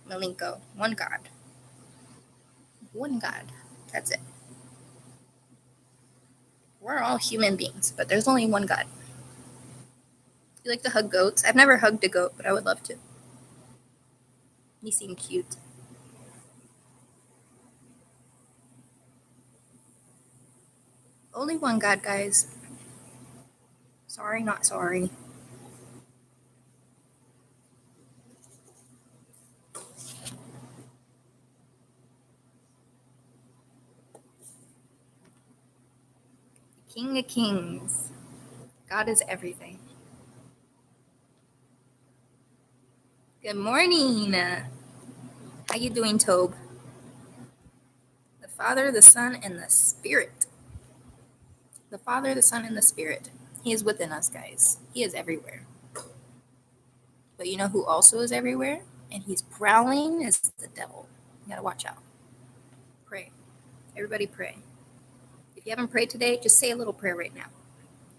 Malenko. One God. One God. That's it. We're all human beings, but there's only one God. You like to hug goats? I've never hugged a goat, but I would love to. You seem cute. Only one God, guys. Sorry, not sorry. King of Kings. God is everything. Good morning. How you doing, Tobe? The Father, the Son, and the Spirit. The Father, the Son, and the Spirit. He is within us, guys. He is everywhere. But you know who also is everywhere? And he's prowling is the devil. You gotta watch out. Pray. Everybody pray. If you haven't prayed today, just say a little prayer right now.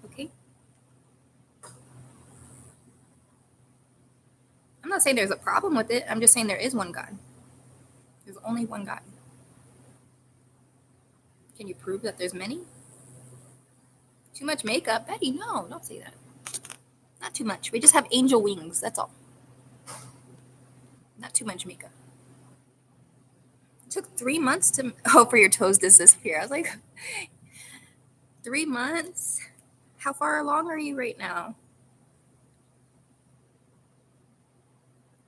Okay? I'm not saying there's a problem with it. I'm just saying there is one God. There's only one God. Can you prove that there's many? Too much makeup? Betty, no, don't say that. Not too much. We just have angel wings. That's all. Not too much makeup. It took 3 months to for your toes to disappear. I was like, 3 months? How far along are you right now?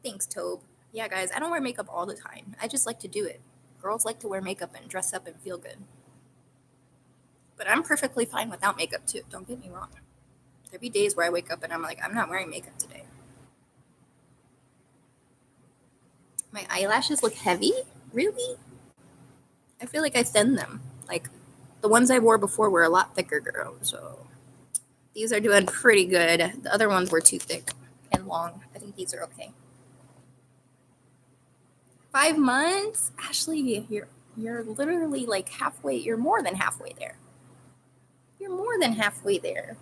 Thanks, Tobe. Yeah, guys, I don't wear makeup all the time. I just like to do it. Girls like to wear makeup and dress up and feel good. But I'm perfectly fine without makeup too. Don't get me wrong. There'll be days where I wake up and I'm like, I'm not wearing makeup today. My eyelashes look heavy? Really? I feel like I thinned them. Like the ones I wore before were a lot thicker, girl. So these are doing pretty good. The other ones were too thick and long. I think these are okay. 5 months? Ashley, you're literally like halfway. You're more than halfway there. You're more than halfway there.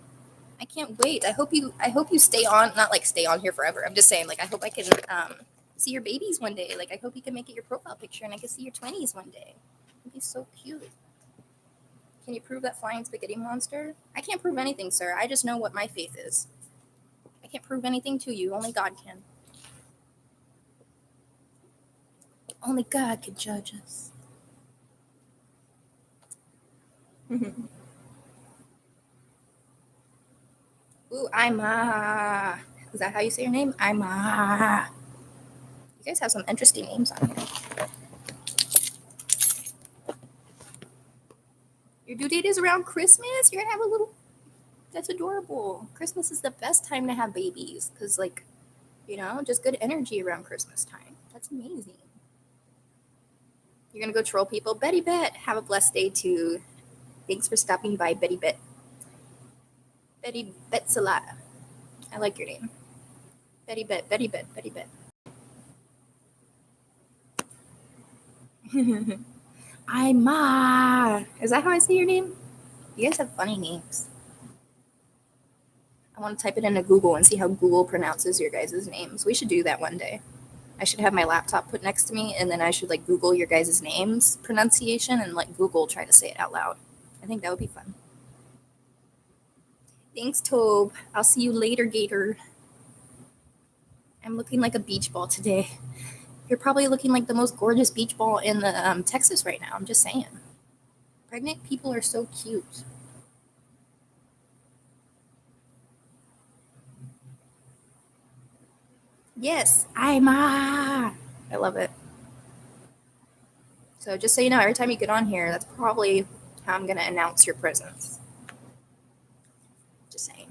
I can't wait. I hope you stay on, not like stay on here forever. I'm just saying, like, I hope I can see your babies one day. Like, I hope you can make it your profile picture and I can see your 20s one day. It'd be so cute. Can you prove that flying spaghetti monster? I can't prove anything, sir. I just know what my faith is. I can't prove anything to you. Only God can. Only God can judge us. Ooh, Ima. Is that how you say your name? Ima. You guys have some interesting names on here. Your due date is around Christmas? You're gonna have a little... That's adorable. Christmas is the best time to have babies because, like, you know, just good energy around Christmas time. That's amazing. You're gonna go troll people. Betty Bet, have a blessed day too. Thanks for stopping by, Betty Bet. Betty Betsalata. I like your name. Betty Bet, Betty Bet, Betty Bet. Ima. Is that how I say your name? You guys have funny names. I want to type it into Google and see how Google pronounces your guys' names. We should do that one day. I should have my laptop put next to me and then I should like Google your guys' names pronunciation and like Google try to say it out loud. I think that would be fun. Thanks, Tobe. I'll see you later, Gator. I'm looking like a beach ball today. You're probably looking like the most gorgeous beach ball in the Texas right now. I'm just saying. Pregnant people are so cute. Yes, Ima. I love it. So just so you know, every time you get on here, that's probably how I'm going to announce your presence. Just saying.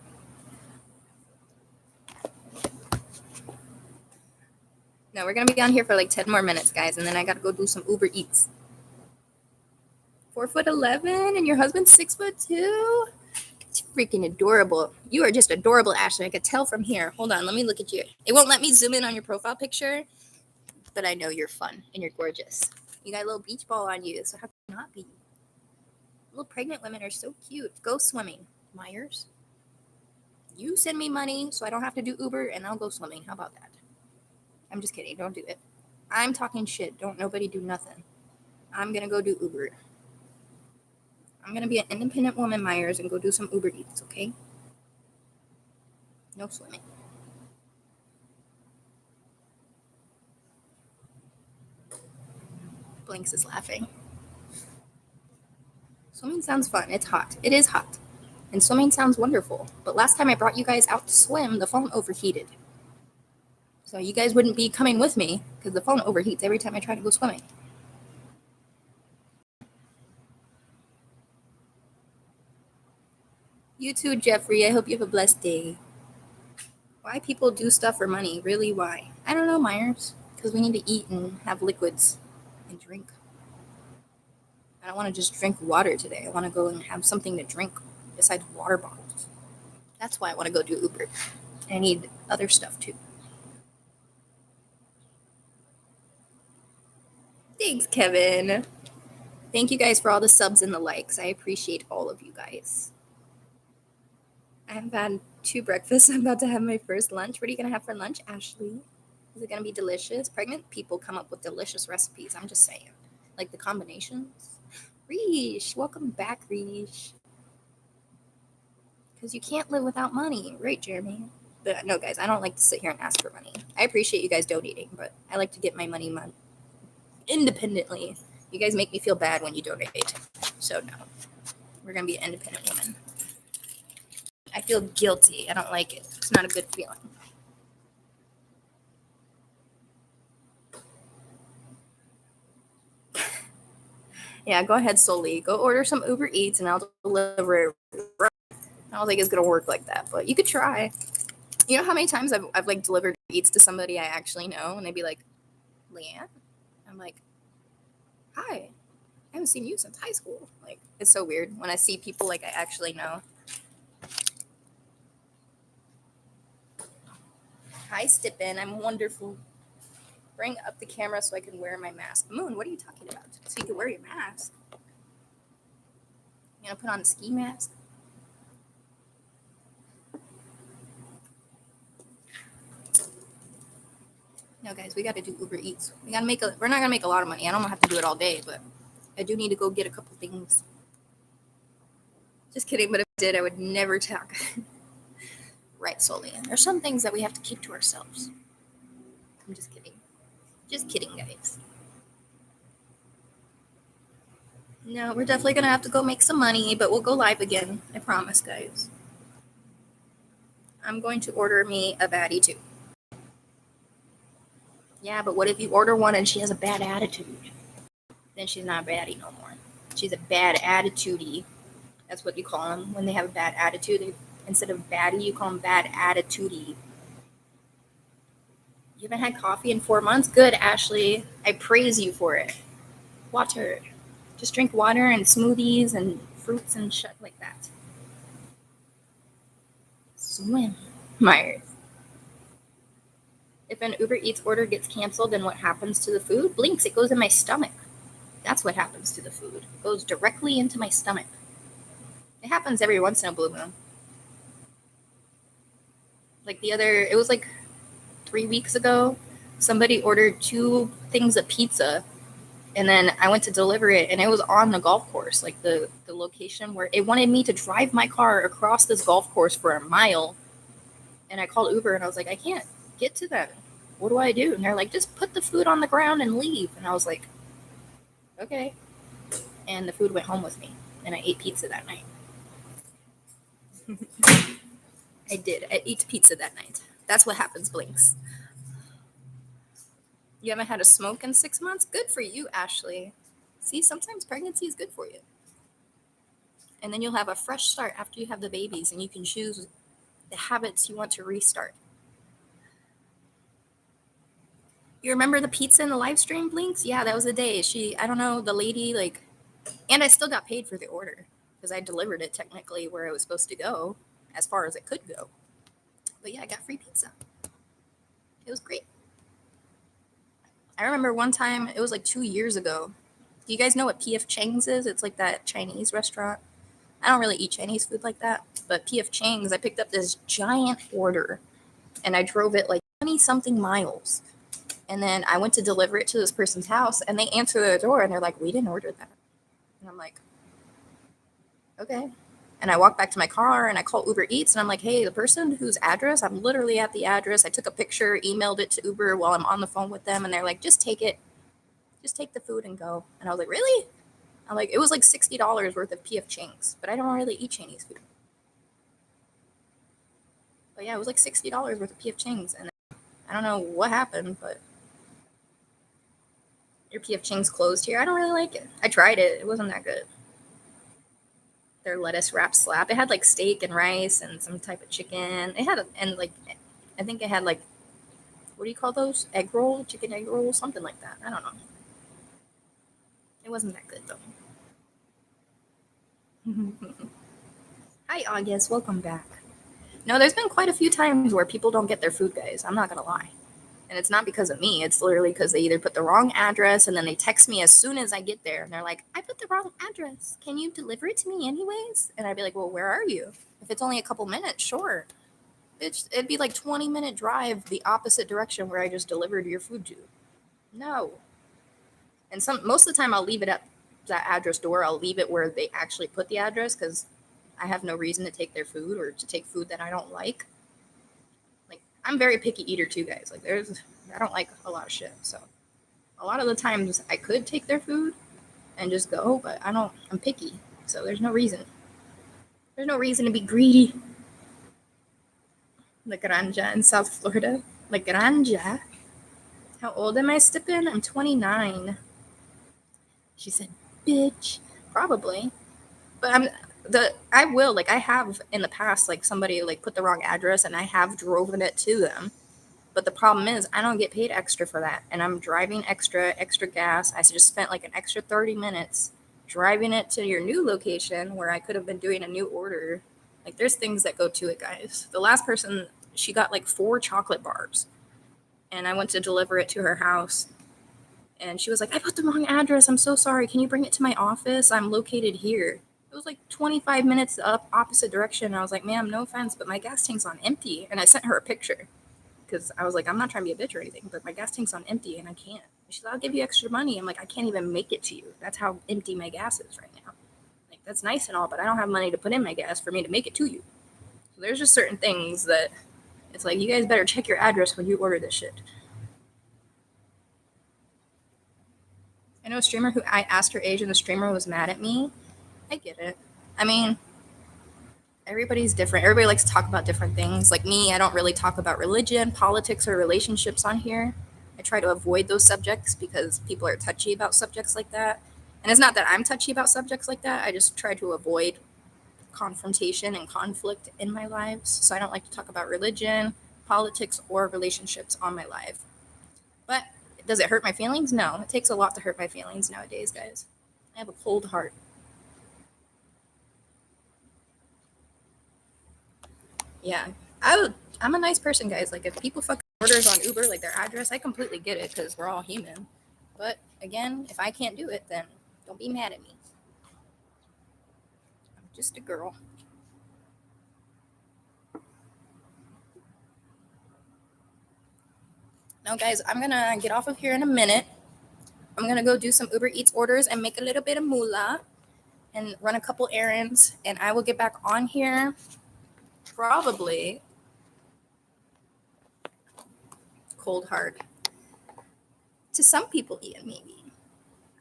No, we're going to be on here for like 10 more minutes, guys, and then I got to go do some Uber Eats. 4'11", and your husband's 6'2"? It's freaking adorable. You are just adorable, Ashley. I could tell from here. Hold on, let me look at you. It won't let me zoom in on your profile picture, but I know you're fun and you're gorgeous. You got a little beach ball on you, so how can you not be? Little pregnant women are so cute. Go swimming, Myers. You send me money so I don't have to do Uber, and I'll go swimming. How about that? I'm just kidding. Don't do it. I'm talking shit. Don't nobody do nothing. I'm going to go do Uber. I'm going to be an independent woman, Myers, and go do some Uber Eats, okay? No swimming. Blinks is laughing. Swimming sounds fun. It's hot. It is hot. And swimming sounds wonderful. But last time I brought you guys out to swim, the phone overheated. So you guys wouldn't be coming with me because the phone overheats every time I try to go swimming. You too, Jeffrey. I hope you have a blessed day. Why people do stuff for money? Really, why? I don't know, Myers. Because we need to eat and have liquids and drink. I don't want to just drink water today. I want to go and have something to drink besides water bottles. That's why I want to go do Uber. I need other stuff too. Thanks, Kevin. Thank you guys for all the subs and the likes. I appreciate all of you guys. I've had 2 breakfasts. I'm about to have my first lunch. What are you going to have for lunch, Ashley? Is it going to be delicious? Pregnant people come up with delicious recipes. I'm just saying. Like the combinations. Reesh, welcome back, Reesh. Because you can't live without money. Right, Jeremy? But no, guys, I don't like to sit here and ask for money. I appreciate you guys donating, but I like to get my money independently. You guys make me feel bad when you donate. So, no. We're going to be an independent woman. I feel guilty. I don't like it. It's not a good feeling. Yeah, go ahead, Soli. Go order some Uber Eats and I'll deliver it. I don't think it's going to work like that, but you could try. You know how many times I've like delivered Eats to somebody I actually know and they'd be like, Leanne? I'm like, hi. I haven't seen you since high school. Like, it's so weird when I see people like I actually know. Hi, Stippen. I'm wonderful. Bring up the camera so I can wear my mask. Moon, what are you talking about? So you can wear your mask. You gonna put on a ski mask? No, guys, we got to do Uber Eats. We're not gonna make a lot of money. I don't have to do it all day, but I do need to go get a couple things. Just kidding, but if I did, I would never talk. Right, Solly. There's some things that we have to keep to ourselves. I'm just kidding. Just kidding, guys. No, we're definitely gonna have to go make some money, but we'll go live again. I promise, guys. I'm going to order me a baddie too. Yeah, but what if you order one and she has a bad attitude? Then she's not a baddie no more. She's a bad attitudey. That's what you call them when they have a bad attitude. Instead of baddie, you call them bad attitudey. You haven't had coffee in 4 months? Good, Ashley. I praise you for it. Water. Just drink water and smoothies and fruits and shit like that. Swim, Myers. If an Uber Eats order gets canceled, then what happens to the food? Blinks, it goes in my stomach. That's what happens to the food. It goes directly into my stomach. It happens every once in a blue moon. Like it was like 3 weeks ago, somebody ordered 2 things of pizza, and then I went to deliver it, and it was on the golf course, like the location where it wanted me to drive my car across this golf course for a mile. And I called Uber, and I was like, I can't get to them. What do I do? And they're like, just put the food on the ground and leave. And I was like, okay. And the food went home with me, and I ate pizza that night. I did. I ate pizza that night. That's what happens, Blinks. You haven't had a smoke in 6 months? Good for you, Ashley. See, sometimes pregnancy is good for you. And then you'll have a fresh start after you have the babies, and you can choose the habits you want to restart. You remember the pizza in the live stream, Blinks? Yeah, that was the day. I don't know, the lady, like, and I still got paid for the order because I delivered it technically where it was supposed to go, as far as it could go. But yeah, I got free pizza. It was great. I remember one time, it was like 2 years ago. Do you guys know what P.F. Chang's is? It's like that Chinese restaurant. I don't really eat Chinese food like that, but P.F. Chang's, I picked up this giant order and I drove it like 20 something miles. And then I went to deliver it to this person's house and they answer the door and they're like, we didn't order that. And I'm like, okay. And I walked back to my car and I called Uber Eats and I'm like, hey, the person whose address, I'm literally at the address. I took a picture, emailed it to Uber while I'm on the phone with them. And they're like, just take it. Just take the food and go. And I was like, really? I'm like, it was like $60 worth of P.F. Chang's, but I don't really eat Chinese food. But yeah, it was like $60 worth of P.F. Chang's. And I don't know what happened, but your P.F. Chang's closed here. I don't really like it. I tried it. It wasn't that good. their lettuce wrap slap. It had like steak and rice and some type of chicken. It had and like I think it had like, what do you call those? Egg roll, chicken egg roll, something like that. I don't know. It wasn't that good though. Hi August, welcome back. No, there's been quite a few times where people don't get their food, guys. I'm not gonna lie. And it's not because of me. It's literally because they either put the wrong address and then they text me as soon as I get there. And they're like, I put the wrong address. Can you deliver it to me anyways? And I'd be like, well, where are you? If it's only a couple minutes, sure. It'd be like 20-minute drive the opposite direction where I just delivered your food to. No. And most of the time I'll leave it at that address door. I'll leave it where they actually put the address because I have no reason to take their food or to take food that I don't like. Like, I'm very picky eater too, guys. Like, I don't like a lot of shit. So a lot of the times I could take their food and just go, but I'm picky. So there's no reason. There's no reason to be greedy. La Granja in South Florida. La Granja. How old am I, Stippin? I'm 29. She said, bitch. Probably. But I will, like, I have in the past, like, somebody, like, put the wrong address and I have driven it to them. But the problem is I don't get paid extra for that. And I'm driving extra gas. I just spent, like, an extra 30 minutes driving it to your new location where I could have been doing a new order. Like, there's things that go to it, guys. The last person, she got, like, 4 chocolate bars. And I went to deliver it to her house. And she was like, I put the wrong address. I'm so sorry. Can you bring it to my office? I'm located here. It was like 25 minutes up opposite direction. And I was like, ma'am, no offense, but my gas tank's on empty. And I sent her a picture because I was like, I'm not trying to be a bitch or anything, but my gas tank's on empty and I can't. She said, I'll give you extra money. I'm like, I can't even make it to you. That's how empty my gas is right now. Like, that's nice and all, but I don't have money to put in my gas for me to make it to you. So there's just certain things that it's like, you guys better check your address when you order this shit. I know a streamer who I asked her age and the streamer was mad at me. I get it. I mean, everybody's different. Everybody likes to talk about different things. Like me, I don't really talk about religion, politics, or relationships on here. I try to avoid those subjects because people are touchy about subjects like that. And it's not that I'm touchy about subjects like that. I just try to avoid confrontation and conflict in my lives. So I don't like to talk about religion, politics, or relationships on my live. But does it hurt my feelings? No. It takes a lot to hurt my feelings nowadays, guys. I have a cold heart. Yeah. I'm a nice person, guys. Like, if people fucking orders on Uber, like their address, I completely get it because we're all human. But again, if I can't do it, then don't be mad at me. I'm just a girl. Now, guys, I'm going to get off of here in a minute. I'm going to go do some Uber Eats orders and make a little bit of moolah and run a couple errands. And I will get back on here probably cold hard. To some people, Ian, maybe.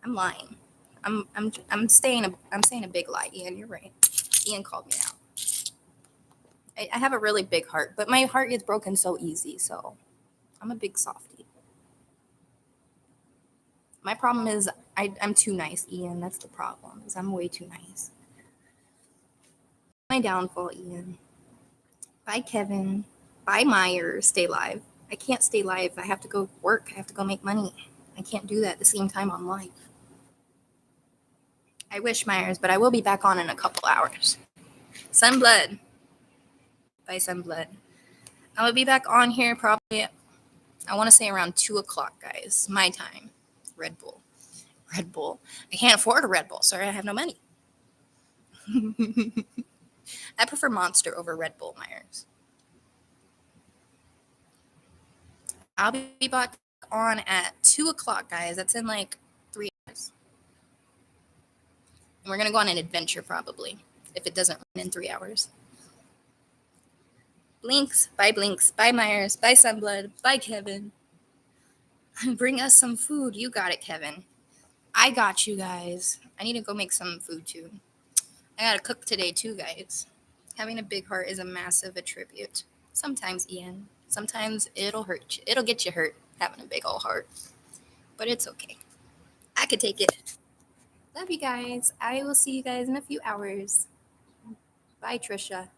I'm lying. I'm saying a big lie, Ian. You're right. Ian called me out. I have a really big heart, but my heart gets broken so easy. So I'm a big softie. My problem is I'm too nice, Ian. That's the problem. Is I'm way too nice. My downfall, Ian. Bye, Kevin. Bye, Myers. Stay live. I can't stay live. I have to go work. I have to go make money. I can't do that at the same time on live. I wish, Myers, but I will be back on in a couple hours. Sunblood. Bye, Sunblood. I will be back on here probably, I want to say around 2 o'clock, guys. My time. Red Bull. Red Bull. I can't afford a Red Bull. Sorry, I have no money. I prefer Monster over Red Bull, Myers. I'll be back on at 2 o'clock, guys. That's in like 3 hours. And we're going to go on an adventure probably, if it doesn't run in 3 hours. Blinks. Bye, Myers. Bye, Sunblood. Bye, Kevin. Bring us some food. You got it, Kevin. I got you, guys. I need to go make some food, too. I got to cook today, too, guys. Having a big heart is a massive attribute. Sometimes, Ian. Sometimes it'll hurt you. It'll get you hurt having a big old heart. But it's okay. I could take it. Love you guys. I will see you guys in a few hours. Bye, Trisha.